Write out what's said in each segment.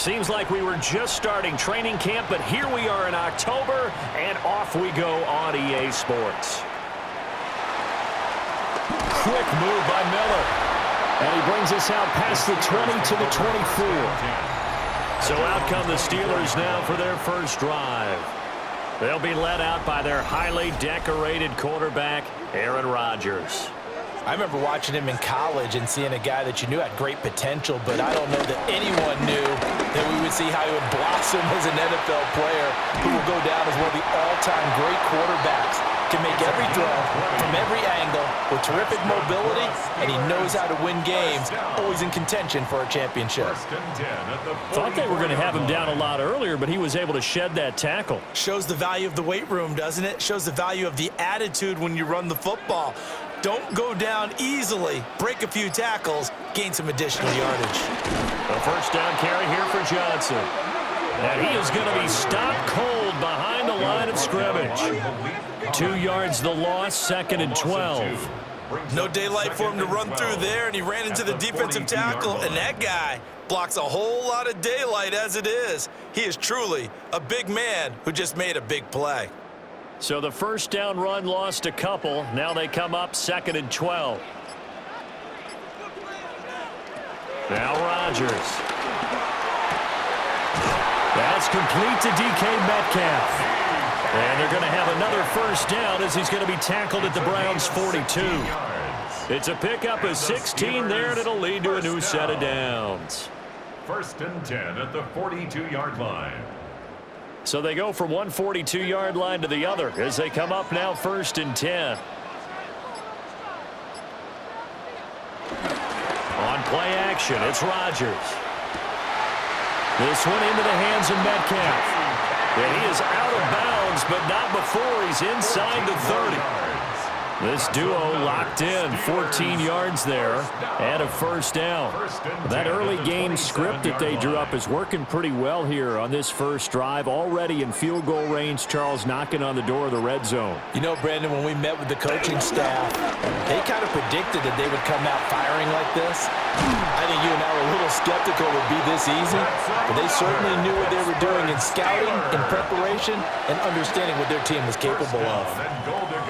seems like we were just starting training camp, but here we are in October, and off we go on EA Sports. Quick move by Miller. And he brings us out past the 20 to the 24. So out come the Steelers now for their first drive. They'll be led out by their highly decorated quarterback, Aaron Rodgers. I remember watching him in college and seeing a guy that you knew had great potential, but I don't know that anyone knew that we would see how he would blossom as an NFL player who will go down as one of the all-time great quarterbacks. Can make every throw from every angle with terrific mobility, and he knows how to win games, always in contention for a championship. Thought they were going to have him down a lot earlier, but he was able to shed that tackle. Shows the value of the weight room, doesn't it? Shows the value of the attitude when you run the football. Don't go down easily. Break a few tackles, gain some additional yardage. A first down carry here for Johnson. And he is going to be stopped cold behind the line of scrimmage. 2 yards the loss, 2nd and 12. No daylight for him to run through there, and he ran into the defensive tackle, and that guy blocks a whole lot of daylight as it is. He is truly a big man who just made a big play. So the first down run lost a couple. Now they come up 2nd and 12. Now Rodgers. That's complete to DK Metcalf. And they're going to have another first down as he's going to be tackled at the Browns' 42. It's a pickup of 16 there, and it'll lead to a new set of downs. 1st and 10 at the 42-yard line. So they go from one 42-yard line to the other as they come up now 1st and 10. On play action, it's Rodgers. This one into the hands of Metcalf. And he is out of bounds, but not before he's inside the 30. This duo locked in, 14 yards there, and a first down. That early game script that they drew up is working pretty well here on this first drive. Already in field goal range, Charles knocking on the door of the red zone. You know, Brandon, when we met with the coaching staff, they kind of predicted that they would come out firing like this. I think you and I were a little skeptical it would be this easy, but they certainly knew what they were doing in scouting, in preparation, and understanding what their team was capable of.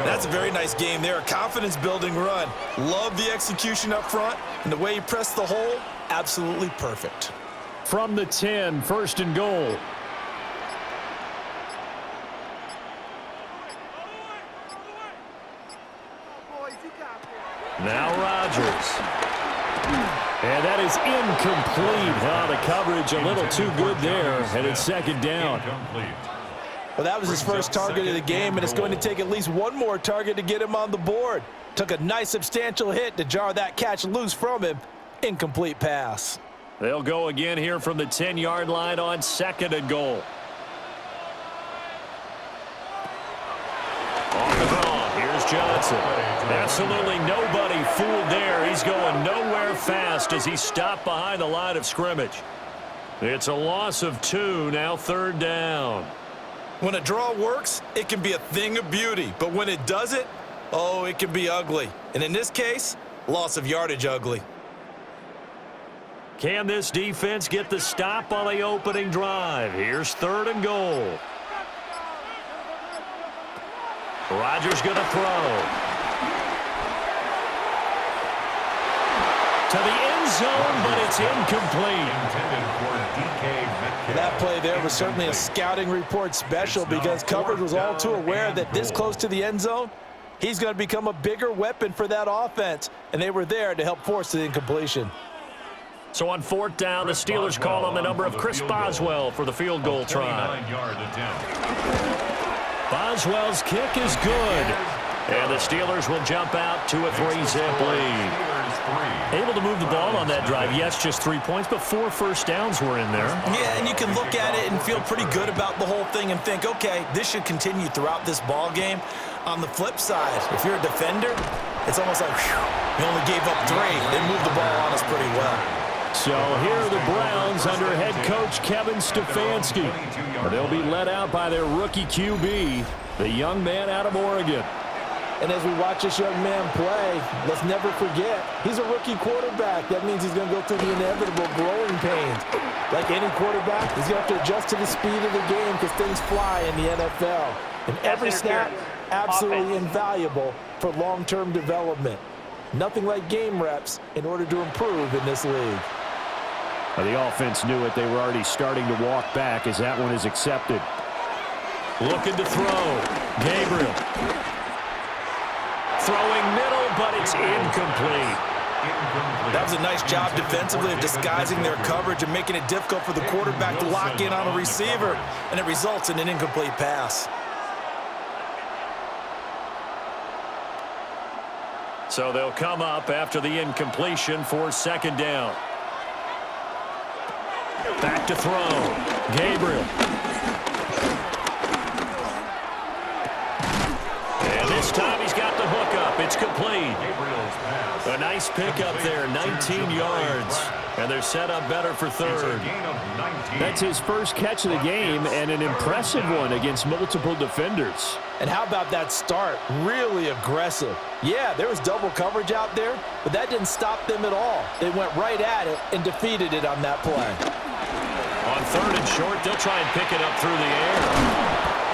That's a very nice game there, a confidence-building run. Love the execution up front, and the way he pressed the hole, absolutely perfect. From the 10, 1st and goal. Now Rodgers. And that is incomplete. Oh, the coverage a little too good there, and it's 2nd down. Well, that was his first target of the game, and it's going to take at least one more target to get him on the board. Took a nice substantial hit to jar that catch loose from him. Incomplete pass. They'll go again here from the 10-yard line on 2nd and goal. On the draw, here's Johnson. Absolutely nobody fooled there. He's going nowhere fast as he's stopped behind the line of scrimmage. It's a loss of 2, now 3rd down. When a draw works, it can be a thing of beauty. But when it doesn't, oh, it can be ugly. And in this case, loss of yardage ugly. Can this defense get the stop on the opening drive? Here's 3rd and goal. Rodgers going to throw. To the end zone, but it's incomplete. That play there was certainly a scouting report special because coverage was all too aware that this close to the end zone, he's going to become a bigger weapon for that offense, and they were there to help force the incompletion. So on 4th down, the Steelers call on the number of Chris Boswell for the field goal try. Boswell's kick is good. And the Steelers will jump out to a 3-zip lead. Able to move the ball on that drive. Yes, just 3 points, but 4 first downs were in there. Yeah, and you can look at it and feel pretty good about the whole thing and think, okay, this should continue throughout this ball game. On the flip side, if you're a defender, it's almost like, whew, you only gave up 3. They moved the ball on us pretty well. So here are the Browns under head coach Kevin Stefanski. They'll be led out by their rookie QB, the young man out of Oregon. And as we watch this young man play, let's never forget, he's a rookie quarterback. That means he's going to go through the inevitable growing pains. Like any quarterback, he's going to have to adjust to the speed of the game because things fly in the NFL. And every snap, absolutely invaluable for long-term development. Nothing like game reps in order to improve in this league. Well, the offense knew it. They were already starting to walk back as that one is accepted. Looking to throw. Gabriel. Throwing middle, but it's incomplete. That was a nice job defensively of disguising their coverage and making it difficult for the quarterback to lock in on a receiver, and it results in an incomplete pass. So they'll come up after the incompletion for second down. Back to throw. Gabriel. And this time he's got the hook up. It's complete. A nice pickup there, 19 yards. And they're set up better for third. That's his first catch of the game and an impressive one against multiple defenders. And how about that start? Really aggressive. Yeah, there was double coverage out there, but that didn't stop them at all. They went right at it and defeated it on that play. On third and short, they'll try and pick it up through the air.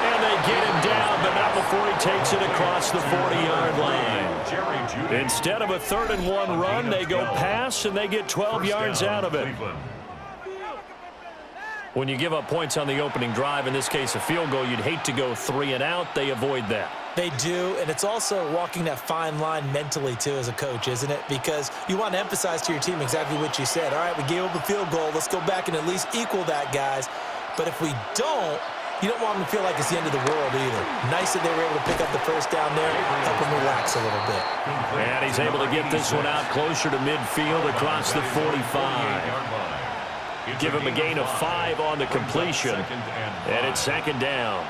And they get him down, but not before he takes it across the 40-yard line. Instead of a 3rd-and-1 run, they go pass, and they get 12 yards out of it. When you give up points on the opening drive, in this case a field goal, you'd hate to go 3 and out. They avoid that. They do, and it's also walking that fine line mentally, too, as a coach, isn't it? Because you want to emphasize to your team exactly what you said. All right, we gave up a field goal. Let's go back and at least equal that, guys. But if we don't, you don't want them to feel like it's the end of the world either. Nice that they were able to pick up the first down there, help them relax a little bit. And he's able to get this one out closer to midfield across the 45. Give him a gain of 5 on the completion, and it's second down.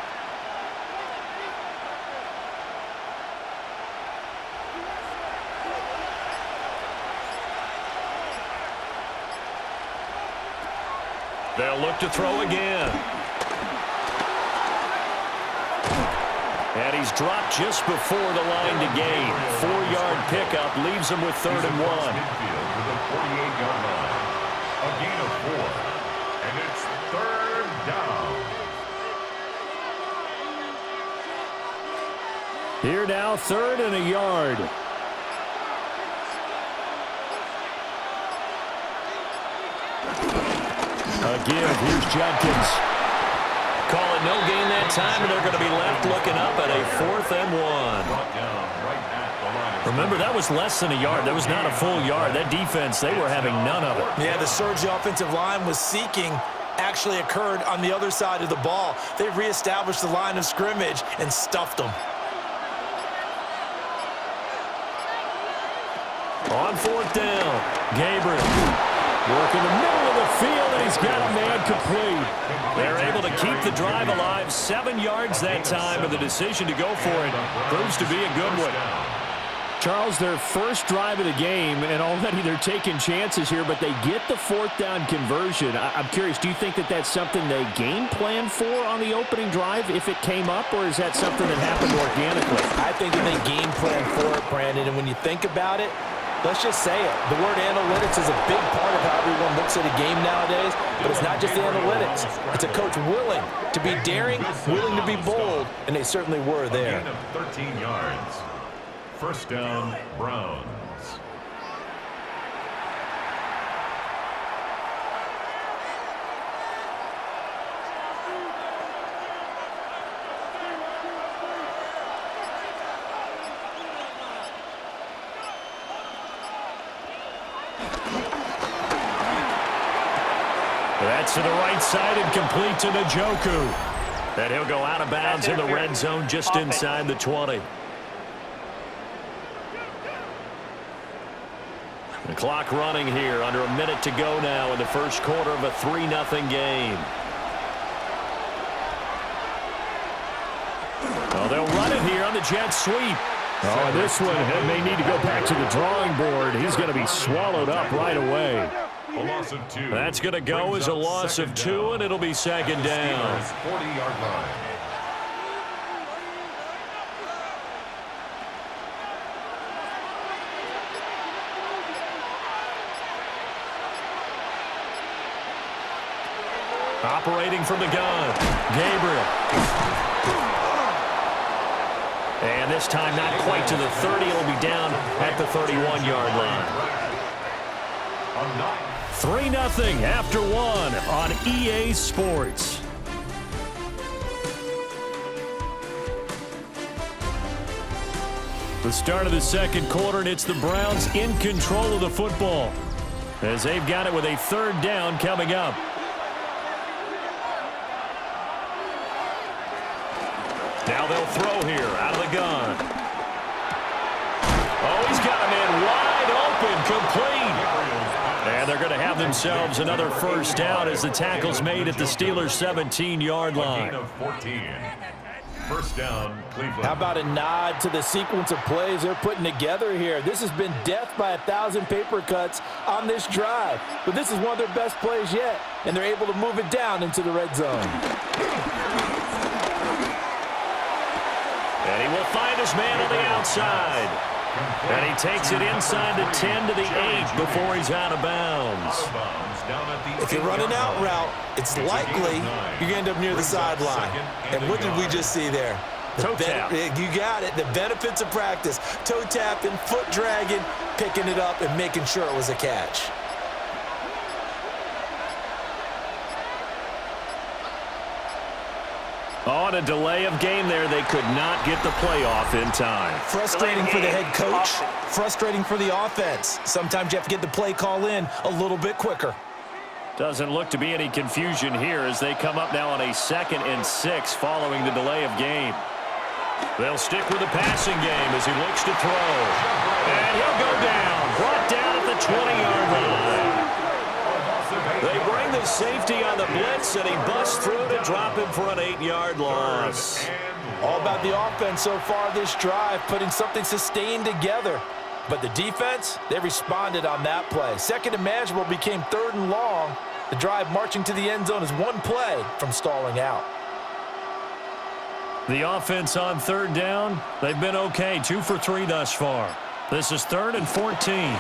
They'll look to throw again. And he's dropped just before the line to gain. 4-yard pickup leaves him with 3rd and 1. A gain of 4. And it's 3rd down. Here now, 3rd and a yard. A give. Here's Jenkins. Call it no gain that time, and they're going to be left looking up at a 4th and 1. Remember, that was less than a yard. That was not a full yard. That defense, they were having none of it. Yeah, the surge the offensive line was seeking actually occurred on the other side of the ball. They reestablished the line of scrimmage and stuffed them. On 4th down, Gabriel working the middle of the field, and he's got a man complete. They're able to keep the drive alive. 7 yards that time, and the decision to go for it proves to be a good one. Charles, their first drive of the game, and already they're taking chances here, but they get the 4th down conversion. I'm curious, do you think that that's something they game plan for on the opening drive if it came up, or is that something that happened organically? I think that they game plan for it, Brandon, and when you think about it, let's just say it. The word analytics is a big part of how everyone looks at a game nowadays, but it's not just the analytics. It's a coach willing to be daring, willing to be bold, and they certainly were there. A gain of 13 yards. 1st down, Browns. That's to the right side and complete to Njoku. And he'll go out of bounds in the red zone just inside the 20. The clock running here, under a minute to go now in the first quarter of a 3-0 game. Oh, they'll run it here on the jet sweep. Oh, and this one may need to go back to the drawing board. He's going to be swallowed up right away. A loss of 2. That's going to go as a loss of 2, and it'll be second down. 40-yard line. Operating from the gun, Gabriel. And this time not quite to the 30. It'll be down at the 31-yard line. 3-0 after one on EA Sports. The start of the second quarter, and it's the Browns in control of the football as they've got it with a third down coming up. Now they'll throw here out of the gun. Oh, he's got a man wide open, complete. And they're going to have themselves another first down as the tackle's made at the Steelers' 17-yard line. First down, Cleveland. How about a nod to the sequence of plays they're putting together here? This has been death by 1,000 paper cuts on this drive. But this is one of their best plays yet, and they're able to move it down into the red zone. And he will find his man on the outside. And he takes it inside the 10 to the 8 before he's out of bounds. If you're running out route, it's likely you're going to end up near the sideline. And what did we just see there? Toe tap. You got it. The benefits of practice. Toe tapping, foot dragging, picking it up, and making sure it was a catch. On a delay of game there, they could not get the playoff in time. Frustrating for the head coach, frustrating for the offense. Sometimes you have to get the play call in a little bit quicker. Doesn't look to be any confusion here as they come up now on a 2nd and 6 following the delay of game. They'll stick with the passing game as he looks to throw. And he'll go down, brought down at the 20-yard line. They bring the safety on the blitz, and he busts through to drop him for an 8-yard loss. All about the offense so far this drive, putting something sustained together. But the defense, they responded on that play. Second and manageable became 3rd and long. The drive marching to the end zone is one play from stalling out. The offense on 3rd down, they've been okay, 2 for 3 thus far. This is 3rd and 14.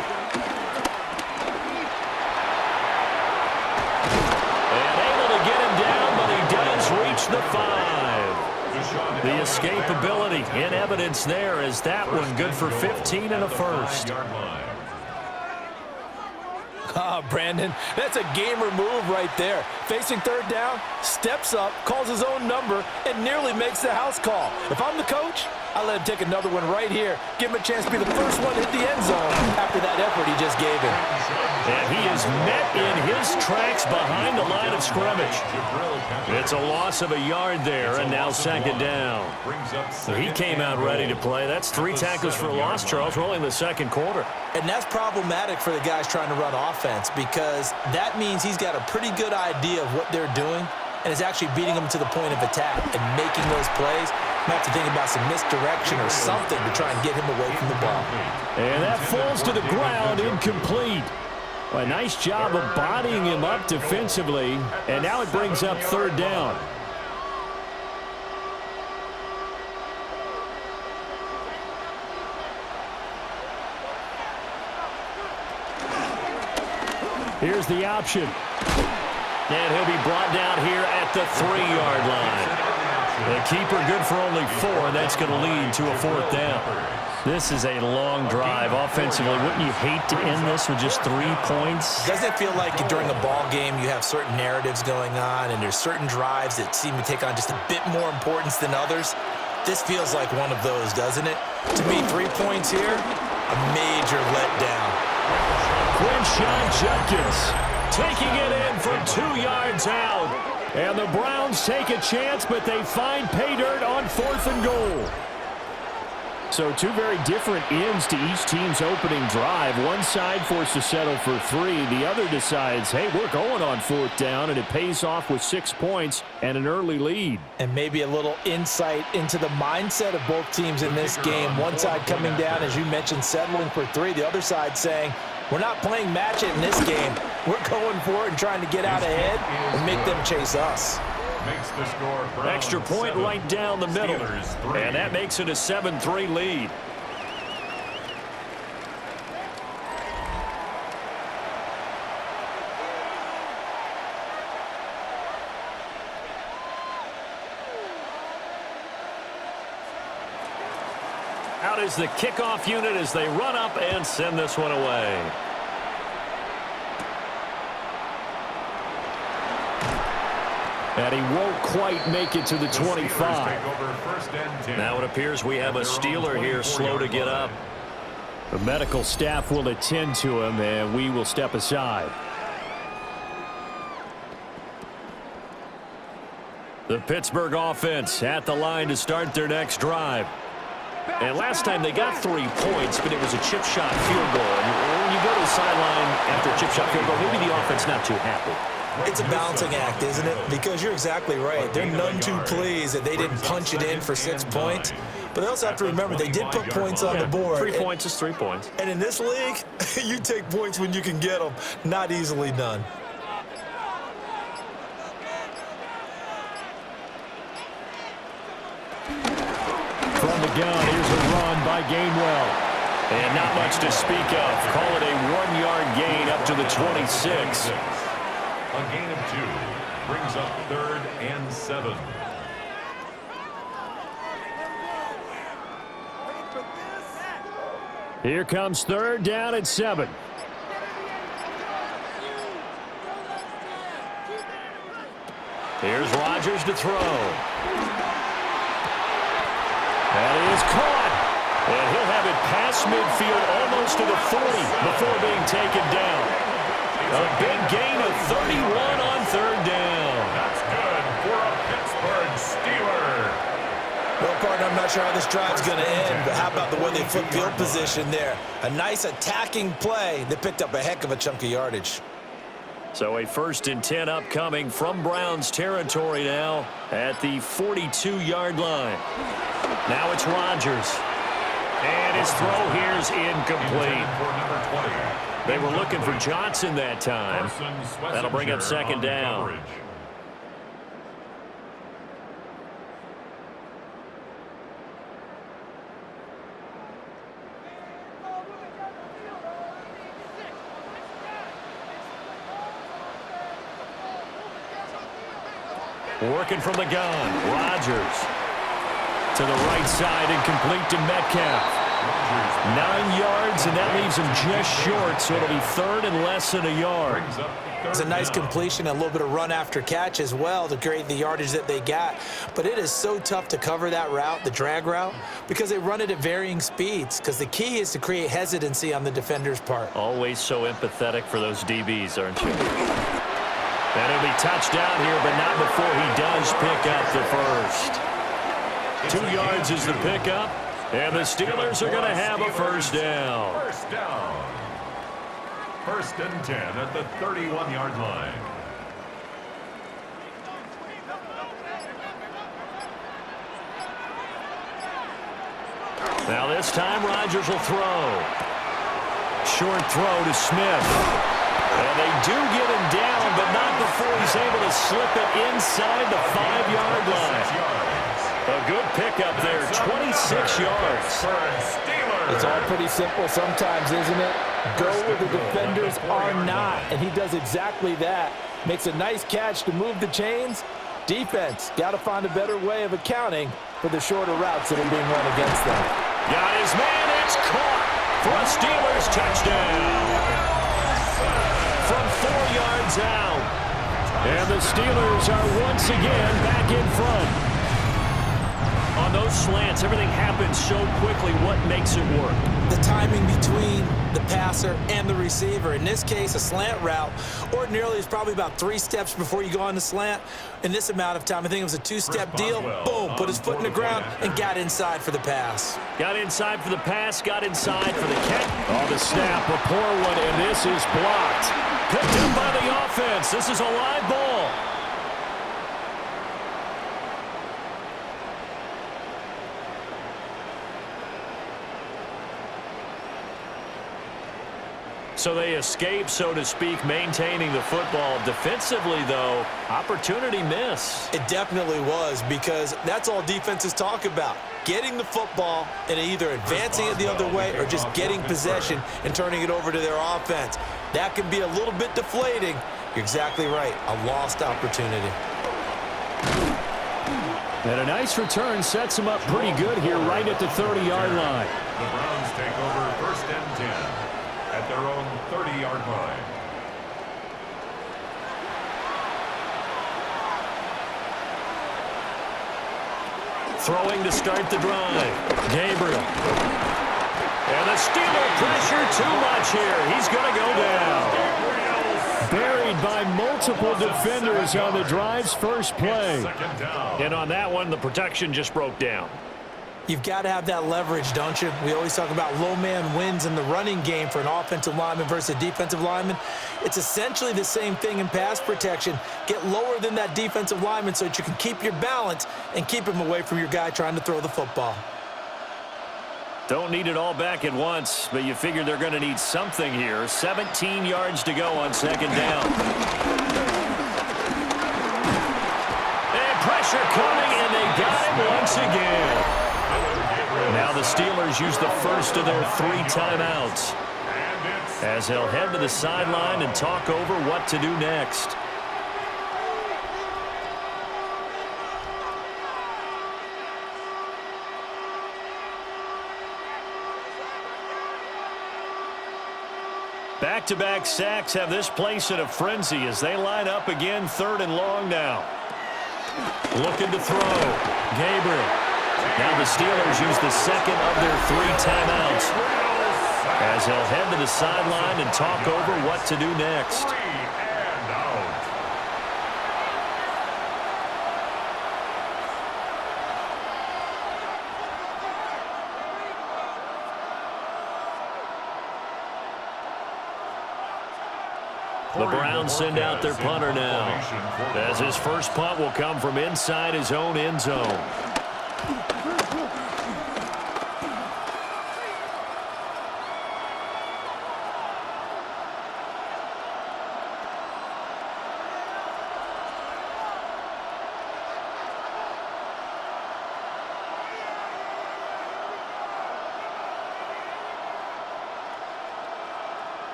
Reach the 5. The escapability in evidence there as that one good for 15 and a first. Brandon, that's a gamer move right there. Facing 3rd down, steps up, calls his own number, and nearly makes the house call. If I'm the coach, I let him take another one right here. Give him a chance to be the first one to hit the end zone after that effort he just gave him. And he is met in his tracks behind the line of scrimmage. It's a loss of a yard there, and now 2nd down. So he came out ready to play. That's 3 tackles for a loss, Charles. We're only in the 2nd quarter. And that's problematic for the guys trying to run offense because that means he's got a pretty good idea of what they're doing and is actually beating them to the point of attack and making those plays. You have to think about some misdirection or something to try and get him away from the ball. And that falls to the ground, incomplete. Well, a nice job of bodying him up defensively, and now it brings up 3rd down. Here's the option. And he'll be brought down here at the 3-yard line. The keeper good for only 4, and that's going to lead to a 4th down. This is a long drive offensively. Wouldn't you hate to end this with just 3 points? Doesn't it feel like during a ball game you have certain narratives going on and there's certain drives that seem to take on just a bit more importance than others? This feels like one of those, doesn't it? To me, 3 points here, a major letdown. Quinshon Judkins taking it in from 2 yards out. And the Browns take a chance, but they find pay dirt on 4th and goal. So 2 very different ends to each team's opening drive. One side forced to settle for 3. The other decides, hey, we're going on 4th down, and it pays off with 6 points and an early lead. And maybe a little insight into the mindset of both teams in this game. One side coming down, as you mentioned, settling for 3. The other side saying, we're not playing match it in this game. We're going for it and trying to get out ahead and make them chase us. Makes the score Browns Extra point 7, right down the middle. Steelers 3. And that makes it a 7-3 lead. Out is the kickoff unit as they run up and send this one away. And he won't quite make it to the 25. Now it appears we have a Steeler here slow to get up. The medical staff will attend to him, and we will step aside. The Pittsburgh offense at the line to start their next drive. And last time they got 3 points, but it was a chip shot field goal. And when you go to the sideline after a chip shot field goal, maybe the offense not too happy. It's a balancing act, isn't it? Because you're exactly right. They're none too pleased that they didn't punch it in for 6 points. But they also have to remember they did put points on the board. 3 points is 3 points. And in this league, you take points when you can get them. Not easily done. From the gun, here's a run by Gabriel. And not much to speak of. Call it a 1-yard gain up to the 26. A gain of 2 brings up 3rd and 7. Here comes 3rd down and 7. Here's Rodgers to throw. That is caught. And he'll have it past midfield almost to the 40 before being taken down. A big gain of 31 on 3rd down. That's good for a Pittsburgh Steeler. Well, partner, I'm not sure how this drive's going to end, but how about the way they flip field position there? A nice attacking play that picked up a heck of a chunk of yardage. So a 1st and 10 upcoming from Browns territory now at the 42-yard line. Now it's Rodgers. And his throw here is incomplete. They were looking for Johnson that time. That'll bring up 2nd down. Working from the gun, Rodgers. To the right side and complete to Metcalf. 9 yards, and that leaves him just short, so it'll be 3rd and less than a yard. It's a nice completion, a little bit of run after catch as well to create the yardage that they got. But it is so tough to cover that route, the drag route, because they run it at varying speeds, because the key is to create hesitancy on the defender's part. Always so empathetic for those DBs, aren't you? And it'll be touchdown here, but not before he does pick up the 1st. 2 yards is the pickup, and the Steelers are going to have a 1st down. 1st down. 1st and 10 at the 31-yard line. Now this time Rodgers will throw. Short throw to Smith. And they do get him down, but not before he's able to slip it inside the 5-yard line. A good pickup there, 26 yards. It's all pretty simple sometimes, isn't it? Go where the defenders are not, and he does exactly that. Makes a nice catch to move the chains. Defense got to find a better way of accounting for the shorter routes that are being run against them. Got his man, it's caught for a Steelers touchdown. From 4 yards out. And the Steelers are once again back in front. On those slants, everything happens so quickly. What makes it work? The timing between the passer and the receiver. In this case, a slant route ordinarily is probably about 3 steps before you go on the slant. In this amount of time, I think it was a 2-step deal. Boom, put his foot in the ground and got inside for the pass. Got inside for the pass, got inside for the catch. Oh, the snap, a poor one, and this is blocked. Picked up by the offense. This is a live ball. So they escape, so to speak, maintaining the football. Defensively, though, opportunity miss. It definitely was, because that's all defenses talk about. Getting the football and either advancing it the other way or just getting possession and turning it over to their offense. That can be a little bit deflating. You're exactly right. A lost opportunity. And a nice return sets them up pretty good here right at the 30-yard line. The Browns take over 1st and 10 at their own 30-yard line. Throwing to start the drive. Gabriel. And the Steeler pressure too much here. He's going to go down. Buried by multiple defenders on the drive's first play. And on that one, the protection just broke down. You've got to have that leverage, don't you? We always talk about low man wins in the running game for an offensive lineman versus a defensive lineman. It's essentially the same thing in pass protection. Get lower than that defensive lineman so that you can keep your balance and keep him away from your guy trying to throw the football. Don't need it all back at once, but you figure they're going to need something here. 17 yards to go on 2nd down. And pressure coming, and they got him once again. Now the Steelers use the first of their 3 timeouts as they'll head to the sideline and talk over what to do next. Back-to-back sacks have this place in a frenzy as they line up again 3rd and long now. Looking to throw. Gabriel. Now the Steelers use the second of their 3 timeouts as they'll head to the sideline and talk over what to do next. The Browns send out their punter now, as his first punt will come from inside his own end zone.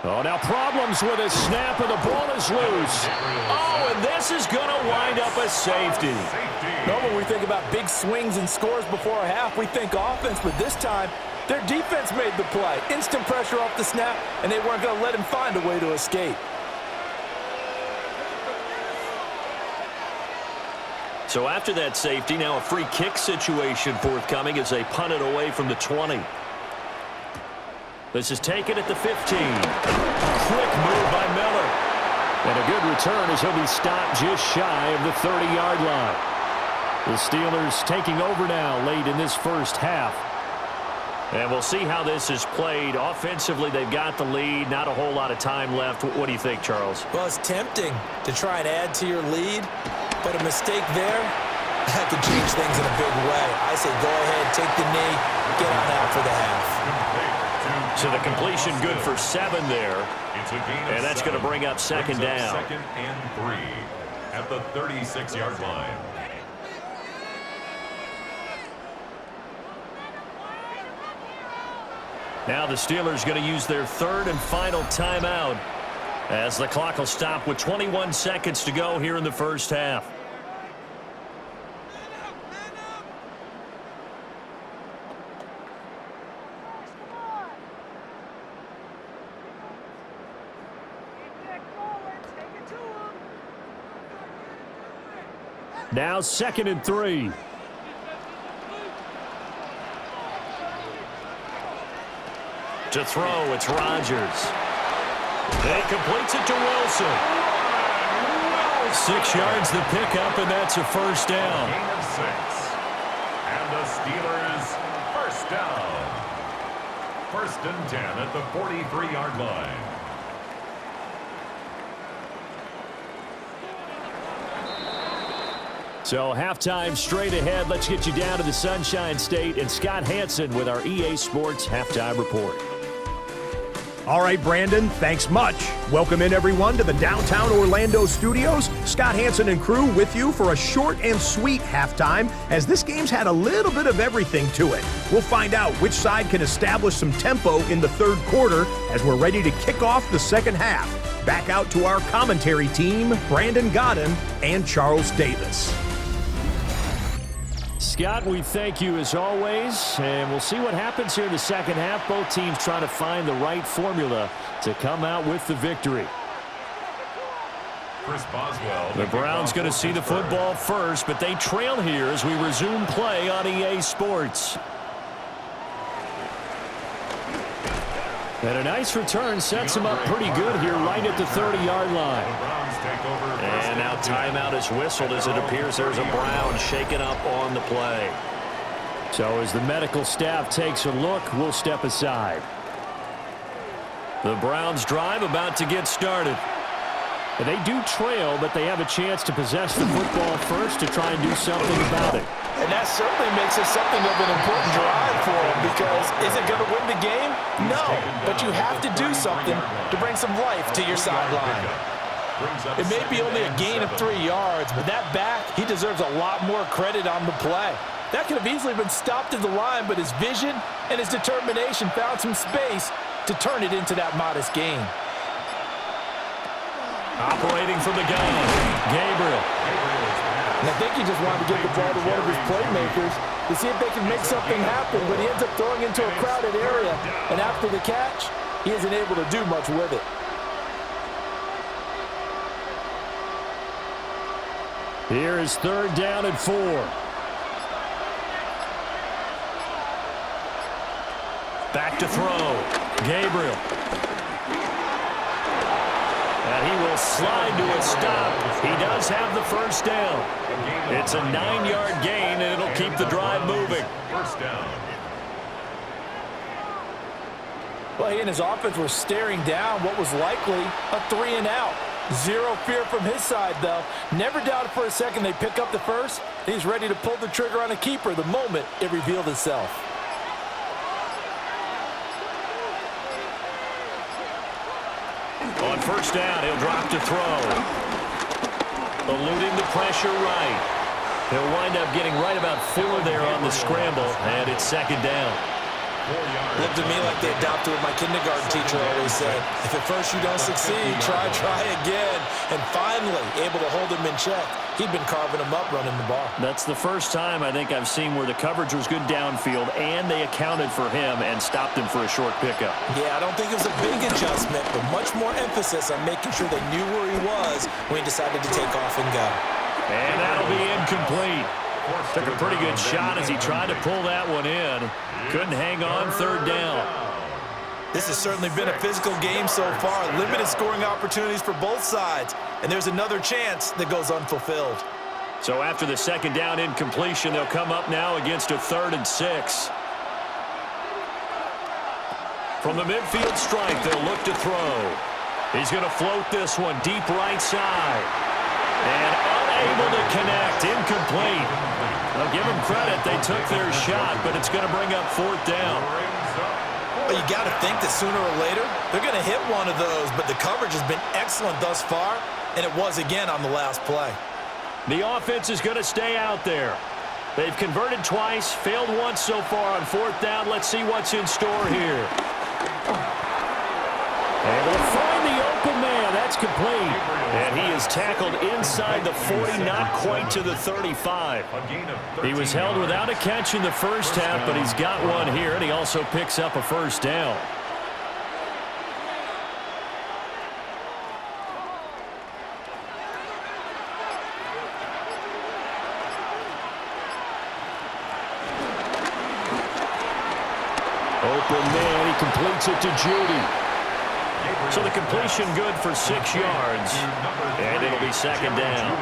Oh, now problems with his snap, and the ball is loose. Oh, and this is going to wind up a safety. Normally, when we think about big swings and scores before a half, we think offense, but this time, their defense made the play. Instant pressure off the snap, and they weren't going to let him find a way to escape. So after that safety, now a free kick situation forthcoming as they punt it away from the 20. This is taken at the 15. Quick move by Miller. And a good return as he'll be stopped just shy of the 30-yard line. The Steelers taking over now late in this first half. And we'll see how this is played. Offensively, they've got the lead. Not a whole lot of time left. What do you think, Charles? Well, it's tempting to try and add to your lead, but a mistake there, that could change things in a big way. I say go ahead, take the knee, get on out for the half. So the completion good for 7 there. And that's going to bring up 2nd down. 2nd and 3 at the 36-yard line. Now the Steelers going to use their 3rd and final timeout as the clock will stop with 21 seconds to go here in the first half. Now 2nd and 3. To throw, it's Rodgers. They completes it to Wilson. 6 yards the pickup, and that's a first down. Gain of 6. And the Steelers first down. 1st and 10 at the 43-yard line. So halftime straight ahead. Let's get you down to the Sunshine State and Scott Hansen with our EA Sports Halftime Report. All right, Brandon, thanks much. Welcome in, everyone, to the downtown Orlando studios. Scott Hansen and crew with you for a short and sweet halftime, as this game's had a little bit of everything to it. We'll find out which side can establish some tempo in the third quarter as we're ready to kick off the second half. Back out to our commentary team, Brandon Godden and Charles Davis. Scott, we thank you as always, and we'll see what happens here in the second half. Both teams trying to find the right formula to come out with the victory. Chris Boswell. The Browns going to see the football first, but they trail here as we resume play on EA Sports. And a nice return sets him up pretty good here right at the 30-yard line. And now timeout is whistled as it appears there's a Brown shaken up on the play. So as the medical staff takes a look, we'll step aside. The Browns drive about to get started. And they do trail, but they have a chance to possess the football first to try and do something about it. And that certainly makes it something of an important drive for them, because is it going to win the game? No, but you have to do something to bring some life to your sideline. It may be only a gain of 3 yards, but that back, he deserves a lot more credit on the play. That could have easily been stopped at the line, but his vision and his determination found some space to turn it into that modest gain. Operating from the gun, Gabriel. And I think he just wanted to get the ball to one of his playmakers to see if they can make something happen, but he ends up throwing into a crowded area, and after the catch, he isn't able to do much with it. Here is third down and 4. Back to throw. Gabriel. And he will slide to a stop. He does have the first down. It's a 9-yard gain, and it'll keep the drive moving. First down. Well, he and his offense were staring down what was likely a 3-and-out. Zero fear from his side, though. Never doubted for a second they pick up the first. He's ready to pull the trigger on a keeper the moment it revealed itself. On first down, he'll drop to throw. Eluding the pressure right. He'll wind up getting right about 4 there on the scramble, and it's second down. Looked to me like they adopted what my kindergarten teacher always said. If at first you don't succeed, try again. And finally, able to hold him in check. He'd been carving him up running the ball. That's the first time I think I've seen where the coverage was good downfield, and they accounted for him and stopped him for a short pickup. Yeah, I don't think it was a big adjustment, but much more emphasis on making sure they knew where he was when he decided to take off and go. And that'll be incomplete. Took a pretty good shot as he tried to pull that one in. Couldn't hang on third down. This has certainly been a physical game so far. Limited scoring opportunities for both sides. And there's another chance that goes unfulfilled. So after the second down incompletion, they'll come up now against a 3rd and 6. From the midfield stripe, they'll look to throw. He's going to float this one deep right side. And unable to connect, incomplete. I'll give them credit, they took their shot, but it's going to bring up 4th down. Well, you got to think that sooner or later, they're going to hit one of those, but the coverage has been excellent thus far, and it was again on the last play. The offense is going to stay out there. They've converted twice, failed once so far on 4th down. Let's see what's in store here. Able to find the open man. That's complete. And he is tackled inside the 40, not quite to the 35. He was held without a catch in the first half, but he's got one here, and he also picks up a first down. Open man, he completes it to Judy. So the completion good for 6 yards, and it'll be second down.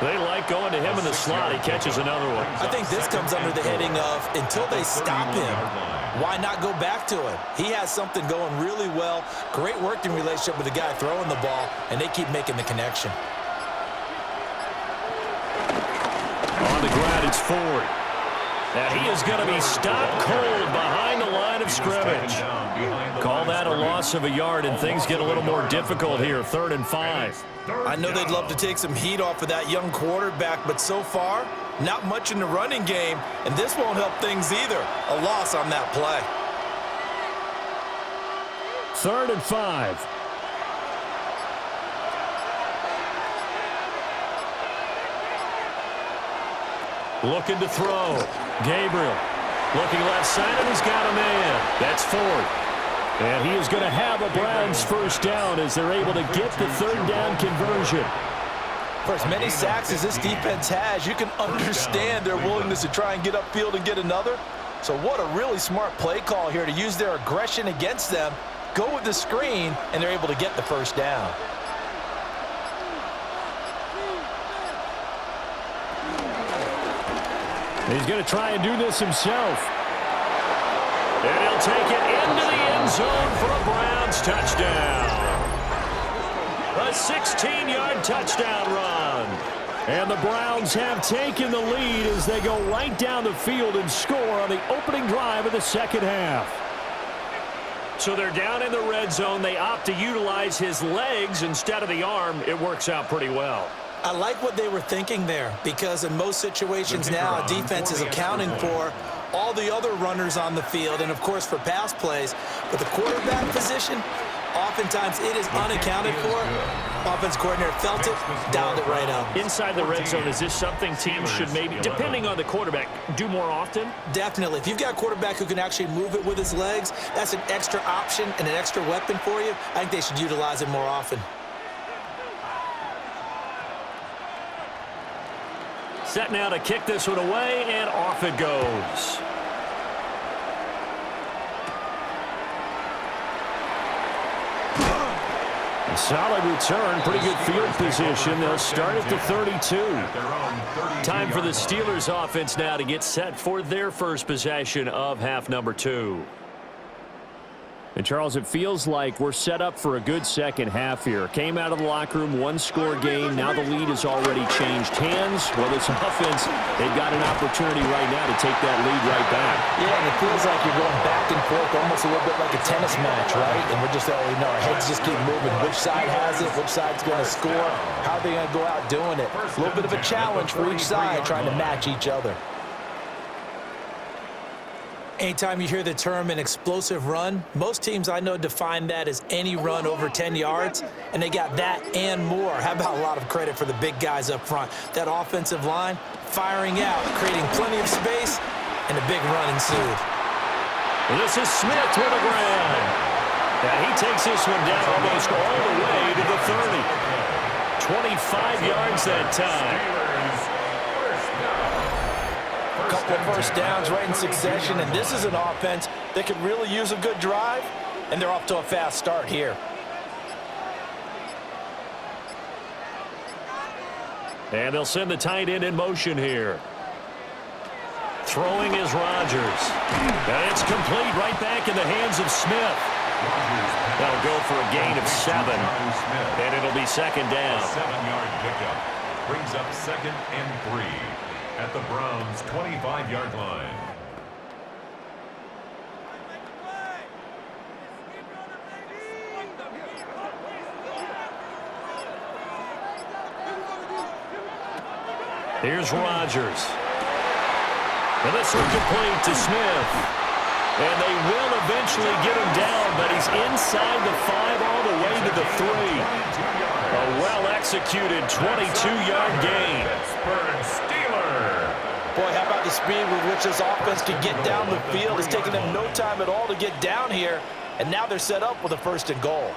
They like going to him in the slot. He catches another one. I think this comes under the heading of until they stop him, why not go back to him? He has something going really well, great working relationship with the guy throwing the ball, and they keep making the connection. On the ground, it's Ford. And he is going to be stopped cold behind the line of scrimmage. Call that a loss of a yard, and things get a little more difficult here, 3rd and 5. I know they'd love to take some heat off of that young quarterback, but so far, not much in the running game, and this won't help things either. A loss on that play. 3rd and 5. Looking to throw. Gabriel looking left side, and he's got a man. That's Ford. And he is going to have a Browns first down as they're able to get the 3rd down conversion. For as many sacks as this defense has, you can understand their willingness to try and get upfield and get another. So what a really smart play call here to use their aggression against them, go with the screen, and they're able to get the first down. He's going to try and do this himself. And he'll take it into the end zone for a Browns touchdown. A 16-yard touchdown run. And the Browns have taken the lead as they go right down the field and score on the opening drive of the second half. So they're down in the red zone. They opt to utilize his legs instead of the arm. It works out pretty well. I like what they were thinking there, because in most situations now, a defense is accounting for all the other runners on the field and, of course, for pass plays. But the quarterback position, oftentimes it is unaccounted for. Offense coordinator felt it, dialed it right out. Inside the red zone, is this something teams should maybe, depending on the quarterback, do more often? Definitely. If you've got a quarterback who can actually move it with his legs, that's an extra option and an extra weapon for you. I think they should utilize it more often. Set now to kick this one away, and off it goes. A solid return, pretty good field position. They'll start at the 32. Time for the Steelers offense now to get set for their first possession of half number 2. And, Charles, it feels like we're set up for a good second half here. Came out of the locker room, one-score game. Now the lead has already changed hands. Well, this offense, they've got an opportunity right now to take that lead right back. Yeah, and it feels like you're going back and forth, almost a little bit like a tennis match, right? And we're just, our heads just keep moving. Which side has it? Which side's going to score? How are they going to go out doing it? A little bit of a challenge for each side, trying to match each other. Anytime you hear the term an explosive run, most teams I know define that as any run over 10 yards, and they got that and more. How about a lot of credit for the big guys up front? That offensive line firing out, creating plenty of space, and a big run ensued. This is Smith with a grab. And he takes this one down almost all the way to the 30. 25 yards that time. Couple of first downs right in succession, and this is an offense that could really use a good drive, and they're off to a fast start here. And they'll send the tight end in motion here. Throwing is Rodgers. And it's complete right back in the hands of Smith. That'll go for a gain of 7, and it'll be second down. 7-yard pickup brings up 2nd and 3. At the Browns' 25-yard line. Here's Rodgers. And this one complete to Smith. And they will eventually get him down, but he's inside the 5 all the way to the 3. A well-executed 22-yard gain. Boy, how about the speed with which this offense can get down the field? It's taking them no time at all to get down here, and now they're set up with a 1st and goal.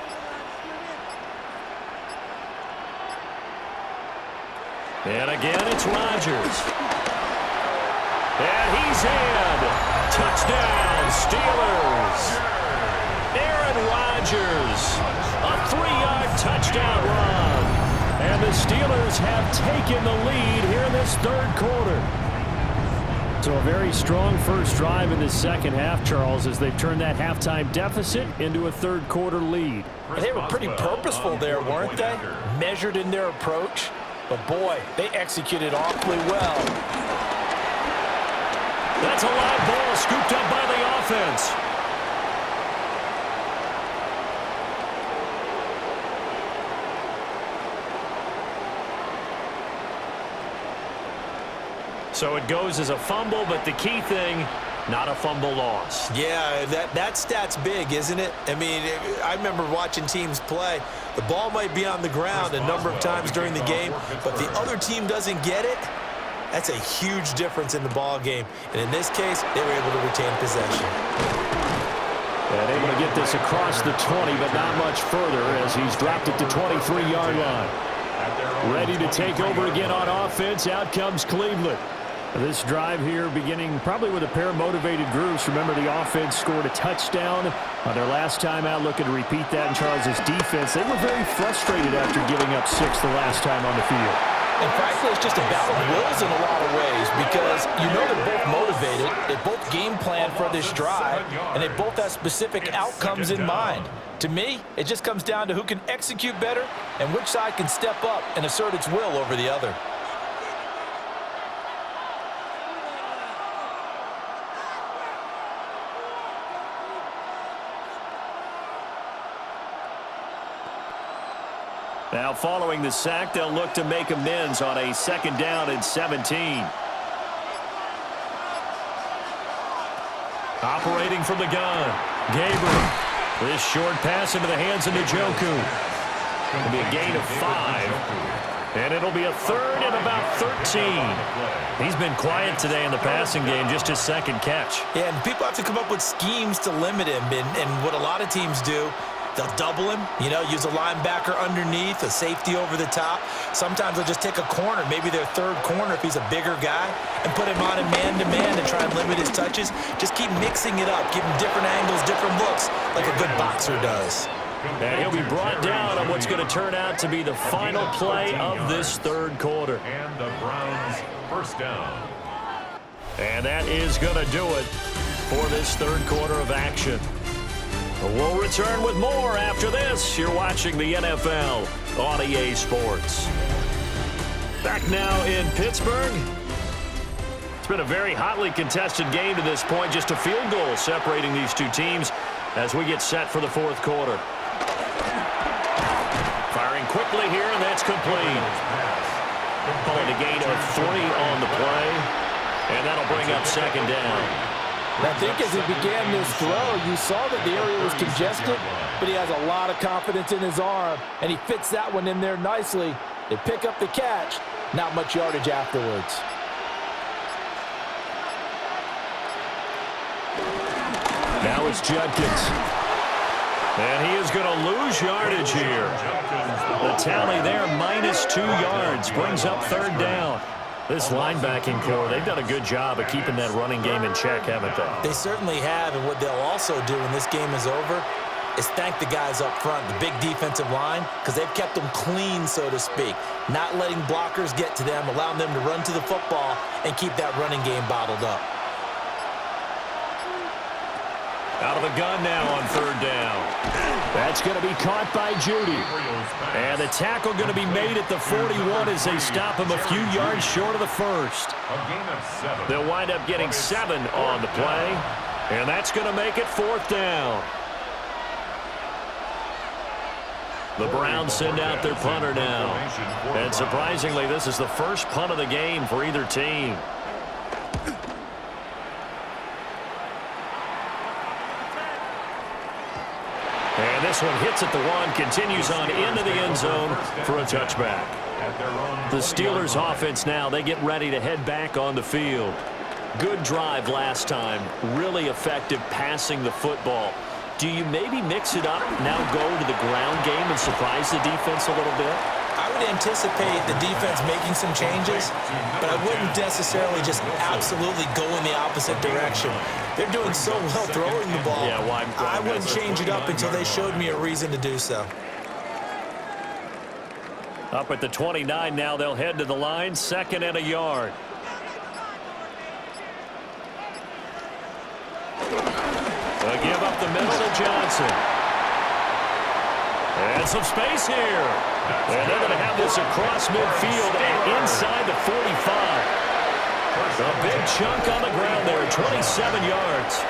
And again, it's Rodgers. And he's in. Touchdown, Steelers. Aaron Rodgers, a 3-yard touchdown run. And the Steelers have taken the lead here in this 3rd quarter. So a very strong first drive in the second half, Charles, as they've turned that halftime deficit into a 3rd quarter lead. And they were pretty purposeful there, weren't they? Measured in their approach. But, boy, they executed awfully well. That's a live ball scooped up by the offense. So it goes as a fumble, but the key thing, not a fumble loss. Yeah, that stat's big, isn't it? I mean, I remember watching teams play. The ball might be on the ground a number of times during the game, but the other team doesn't get it. That's a huge difference in the ball game. And in this case, they were able to retain possession. And able to get this across the 20, but not much further as he's dropped it to 23-yard line. Ready to take over again on offense. Out comes Cleveland. This drive here beginning probably with a pair of motivated groups. Remember, the offense scored a touchdown on their last time out, looking to repeat that in Charles' defense. They were very frustrated after giving up 6 the last time on the field. And frankly, it's just a battle of wills in a lot of ways because you know they're both motivated, they both game plan for this drive, and they both have specific outcomes in mind. To me, it just comes down to who can execute better and which side can step up and assert its will over the other. Now, following the sack, they'll look to make amends on a 2nd down and 17. Operating from the gun, Gabriel. This short pass into the hands of Njoku. It'll be a gain of 5. And it'll be a 3rd and about 13. He's been quiet today in the passing game, just his 2nd catch. Yeah, and people have to come up with schemes to limit him. And what a lot of teams do, they'll double him, use a linebacker underneath, a safety over the top. Sometimes they'll just take a corner, maybe their 3rd corner if he's a bigger guy, and put him on a man-to-man to try and limit his touches. Just keep mixing it up, give him different angles, different looks, like a good boxer does. And he'll be brought down on what's going to turn out to be the final play of this 3rd quarter. And the Browns first down. And that is going to do it for this 3rd quarter of action. We'll return with more after this. You're watching the NFL on EA Sports. Back now in Pittsburgh. It's been a very hotly contested game to this point. Just a field goal separating these two teams as we get set for the 4th quarter. Firing quickly here, and that's complete. Calling a gain of 3 on the play, and that'll bring up 2nd down. I think as he began this throw, you saw that the area was congested, but he has a lot of confidence in his arm, and he fits that one in there nicely. They pick up the catch, not much yardage afterwards. Now it's Judkins. And he is going to lose yardage here. The tally there, -2 yards, brings up 3rd down. This linebacking core, they've done a good job of keeping that running game in check, haven't they? They certainly have, and what they'll also do when this game is over is thank the guys up front, the big defensive line, because they've kept them clean, so to speak, not letting blockers get to them, allowing them to run to the football and keep that running game bottled up. Out of the gun now on 3rd down. That's going to be caught by Judy. And the tackle going to be made at the 41 as they stop him a few yards short of the 1st. They'll wind up getting 7 on the play. And that's going to make it 4th down. The Browns send out their punter now. And surprisingly, this is the first punt of the game for either team. And this one hits at the 1, continues on into the end zone for a touchback. The Steelers offense now, they get ready to head back on the field. Good drive last time, really effective passing the football. Do you maybe mix it up, now go to the ground game and surprise the defense a little bit? I would anticipate the defense making some changes, but I wouldn't necessarily just absolutely go in the opposite direction. They're doing so well throwing the ball. Yeah, why I wouldn't change it up until they showed me a reason to do so. Up at the 29 now, they'll head to the line, 2nd and a yard. They'll give up the middle to Johnson. And some space here. And they're going to have this across midfield and inside the 45. A big chunk on the ground there, 27 yards.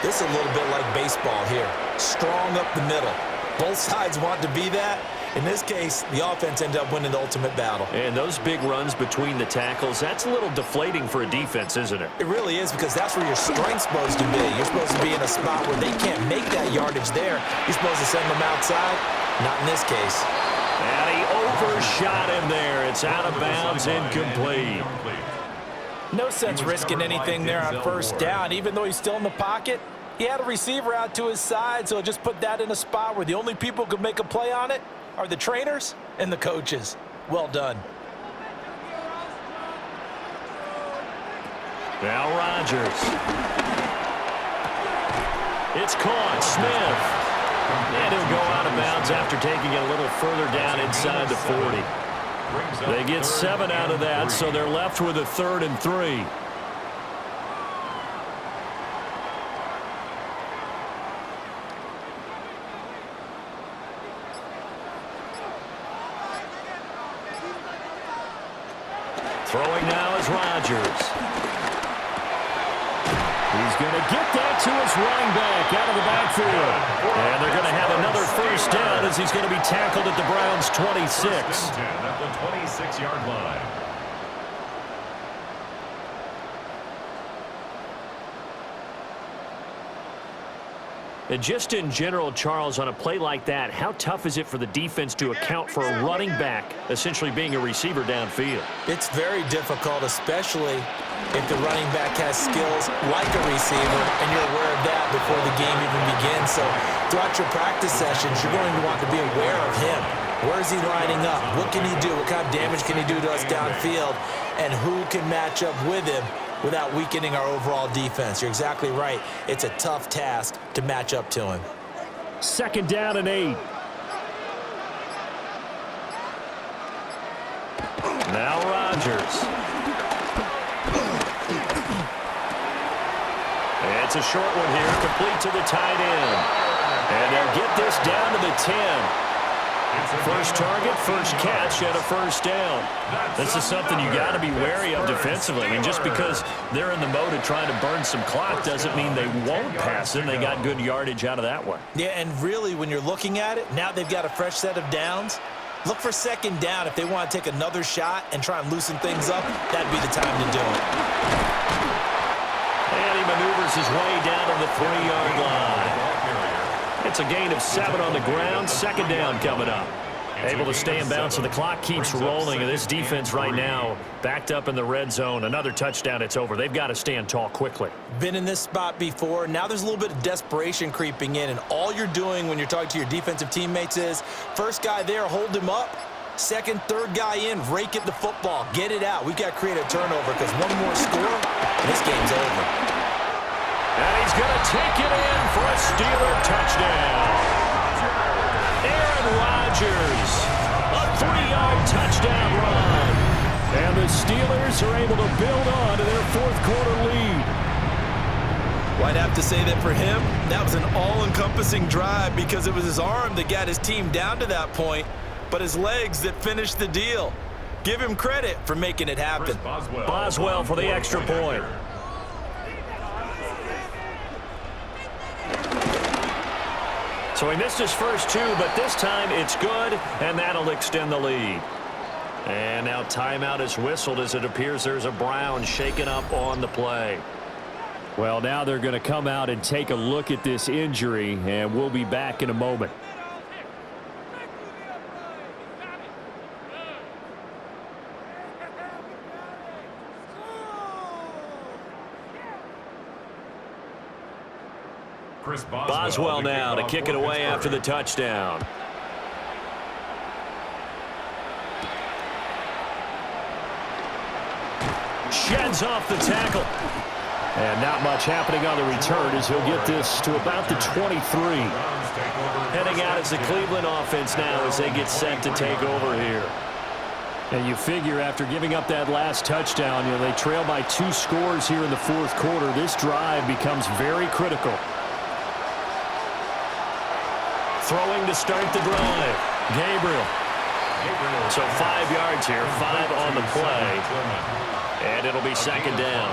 This is a little bit like baseball here. Strong up the middle. Both sides want to be that. In this case, the offense ended up winning the ultimate battle. And those big runs between the tackles, that's a little deflating for a defense, isn't it? It really is, because that's where your strength's supposed to be. You're supposed to be in a spot where they can't make that yardage there. You're supposed to send them outside. Not in this case. And he overshot him there. It's out of bounds, incomplete. No sense risking anything there on first down. Even though he's still in the pocket, he had a receiver out to his side, so just put that in a spot where the only people who could make a play on it are the trainers and the coaches. Well done. Now Rodgers. It's caught. Smith. And he'll go out of bounds after taking it a little further down inside the 40. They get 7 out of that, so they're left with a 3rd and 3. Throwing now is Rodgers. He's going to get that to his running back out of the backfield. And they're going to have another first down as he's going to be tackled at the Browns' 26. At the 26-yard line. And just in general, Charles, on a play like that, how tough is it for the defense to account for a running back essentially being a receiver downfield? It's very difficult, especially if the running back has skills like a receiver, and you're aware of that before the game even begins. So throughout your practice sessions, you're going to want to be aware of him. Where is he lining up? What can he do? What kind of damage can he do to us downfield? And who can match up with him without weakening our overall defense? You're exactly right. It's a tough task to match up to him. 2nd down and 8. Now Rodgers. It's a short one here, complete to the tight end. And they'll get this down to the 10. First target, first catch, and a first down. This is something you got to be wary of defensively. I mean, just because they're in the mode of trying to burn some clock doesn't mean they won't pass him. They got good yardage out of that one. Yeah, and really, when you're looking at it, now they've got a fresh set of downs. Look for 2nd down. If they want to take another shot and try and loosen things up, that'd be the time to do it. And he maneuvers his way down to the 3-yard line. It's a gain of 7 on the ground. 2nd down coming up. Able to stay in bounds, so the clock keeps rolling. And this defense right now backed up in the red zone. Another touchdown, it's over. They've got to stand tall quickly. Been in this spot before. Now there's a little bit of desperation creeping in. And all you're doing when you're talking to your defensive teammates is, first guy there, hold him up. 2nd, 3rd guy in, rake at the football. Get it out. We've got to create a turnover, because one more score, and this game's over. And he's going to take it in for a Steeler touchdown. Aaron Rodgers, a 3-yard touchdown run. And the Steelers are able to build on to their 4th quarter lead. Well, I'd have to say that for him, that was an all-encompassing drive, because it was his arm that got his team down to that point, but his legs that finished the deal. Give him credit for making it happen. Boswell for the extra point. So he missed his first 2, but this time it's good, and that'll extend the lead. And now timeout is whistled as it appears there's a Brown shaken up on the play. Well, now they're going to come out and take a look at this injury, and we'll be back in a moment. Boswell now to kick it away after the touchdown. Sheds off the tackle. And not much happening on the return as he'll get this to about the 23. Heading out as the Cleveland offense now as they get set to take over here. And you figure after giving up that last touchdown, they trail by 2 scores here in the 4th quarter. This drive becomes very critical. Throwing to start the drive. Gabriel. So 5 yards here, 5 on the play. And it'll be second down.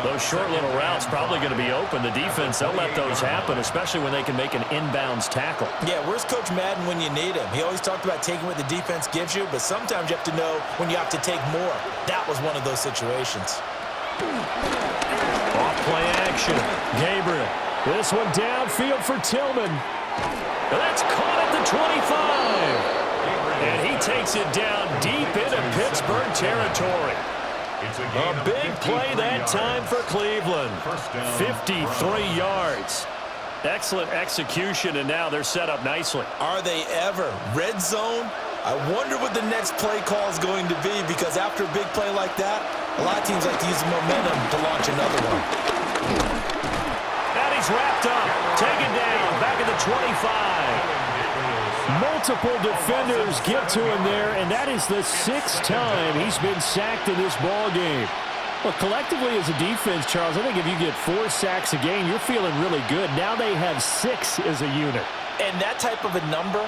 Those short little routes probably going to be open. The defense, they'll let those happen, especially when they can make an inbounds tackle. Yeah, where's Coach Madden when you need him? He always talked about taking what the defense gives you, but sometimes you have to know when you have to take more. That was one of those situations. Off play action. Gabriel. This one downfield for Tillman. That's caught at the 25. And he takes it down deep into Pittsburgh territory. A big play that time for Cleveland. 53 yards. Excellent execution, and now they're set up nicely. Are they ever? Red zone? I wonder what the next play call is going to be, because after a big play like that, a lot of teams like to use the momentum to launch another one. And he's wrapped up. Taken down. Back at the 25. Multiple defenders get to him there, and that is the 6th time he's been sacked in this ball game. Well, collectively as a defense, Charles, I think if you get 4 sacks a game, you're feeling really good. Now they have 6 as a unit. And that type of a number,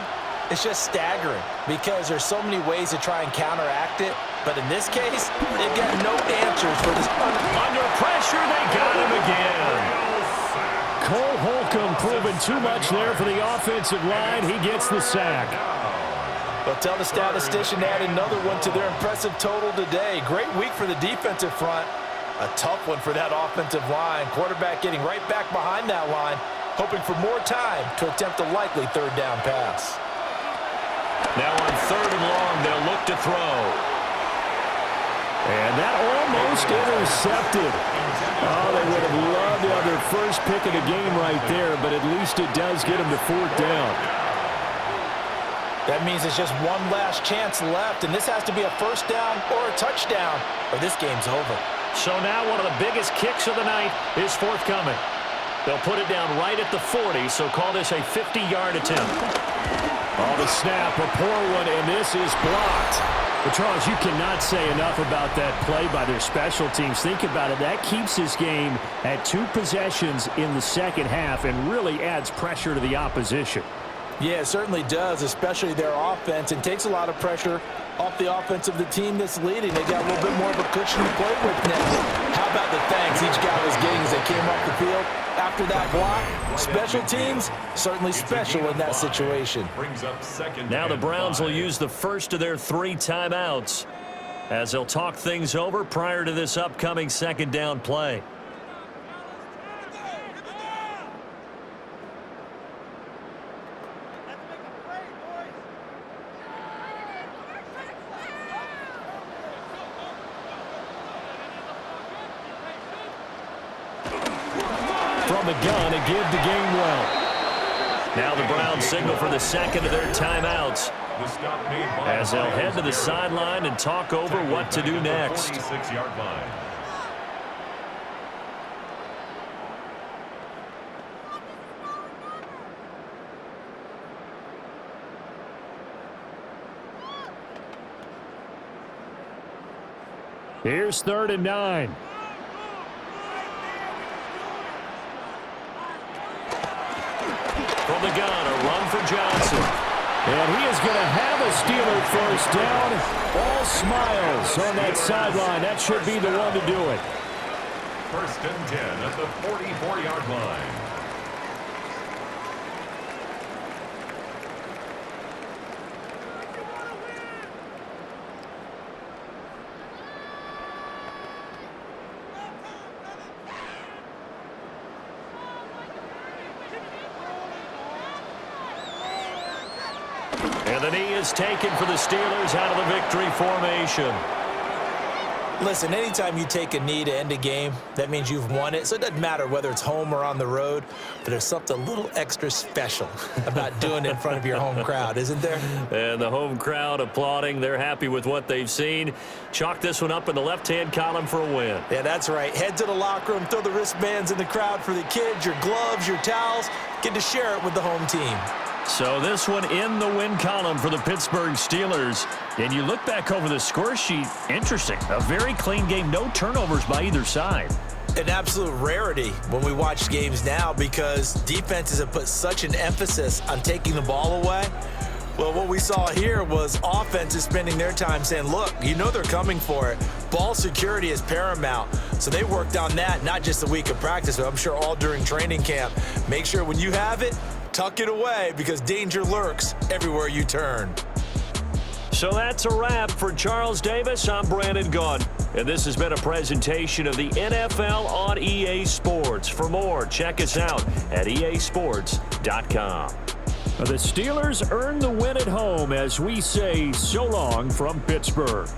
it's just staggering, because there's so many ways to try and counteract it. But in this case, they've got no answers for this. Under pressure, they got him again. Cole Holcomb proving too much there for the offensive line. He gets the sack. Well, tell the statistician to add another one to their impressive total today. Great week for the defensive front. A tough one for that offensive line. Quarterback getting right back behind that line, hoping for more time to attempt a likely third down pass. Now on 3rd and long, they'll look to throw. And that almost intercepted. Oh, they would have loved to have their first pick of the game right there, but at least it does get them to 4th down. That means it's just one last chance left, and this has to be a first down or a touchdown, or this game's over. So now one of the biggest kicks of the night is forthcoming. They'll put it down right at the 40, so call this a 50-yard attempt. Oh, the snap, a poor one, and this is blocked. But, Charles, you cannot say enough about that play by their special teams. Think about it. That keeps this game at 2 possessions in the second half and really adds pressure to the opposition. Yeah, it certainly does, especially their offense, and takes a lot of pressure off the offense of the team that's leading. They got a little bit more of a cushion to play with now. How about the thanks each guy was getting as they came off the field after that block? Special teams, certainly special in that situation. Now the Browns will use the first of their 3 timeouts as they'll talk things over prior to this upcoming second down play. From the gun and give to Gabriel. Now the Browns signal for the second of their timeouts as they'll head to the sideline and talk over what to do next. Here's 3rd and 9. From the gun, a run for Johnson. And he is going to have a Steeler first down. All smiles on that sideline. That should be the one to do it. 1st and 10 at the 44-yard line. And the knee is taken for the Steelers out of the victory formation. Listen, anytime you take a knee to end a game, that means you've won it. So it doesn't matter whether it's home or on the road, but there's something a little extra special about doing it in front of your home crowd, isn't there? And the home crowd applauding. They're happy with what they've seen. Chalk this one up in the left-hand column for a win. Yeah, that's right. Head to the locker room, throw the wristbands in the crowd for the kids, your gloves, your towels. Get to share it with the home team. So this one in the win column for the Pittsburgh Steelers. And you look back over the score sheet, interesting. A very clean game, no turnovers by either side. An absolute rarity when we watch games now because defenses have put such an emphasis on taking the ball away. Well, what we saw here was offenses spending their time saying, look, you know they're coming for it. Ball security is paramount. So they worked on that, not just a week of practice, but I'm sure all during training camp. Make sure when you have it, tuck it away because danger lurks everywhere you turn. So that's a wrap for Charles Davis. I'm Brandon Gaudin, and this has been a presentation of the NFL on EA Sports. For more, check us out at easports.com. The Steelers earn the win at home as we say so long from Pittsburgh.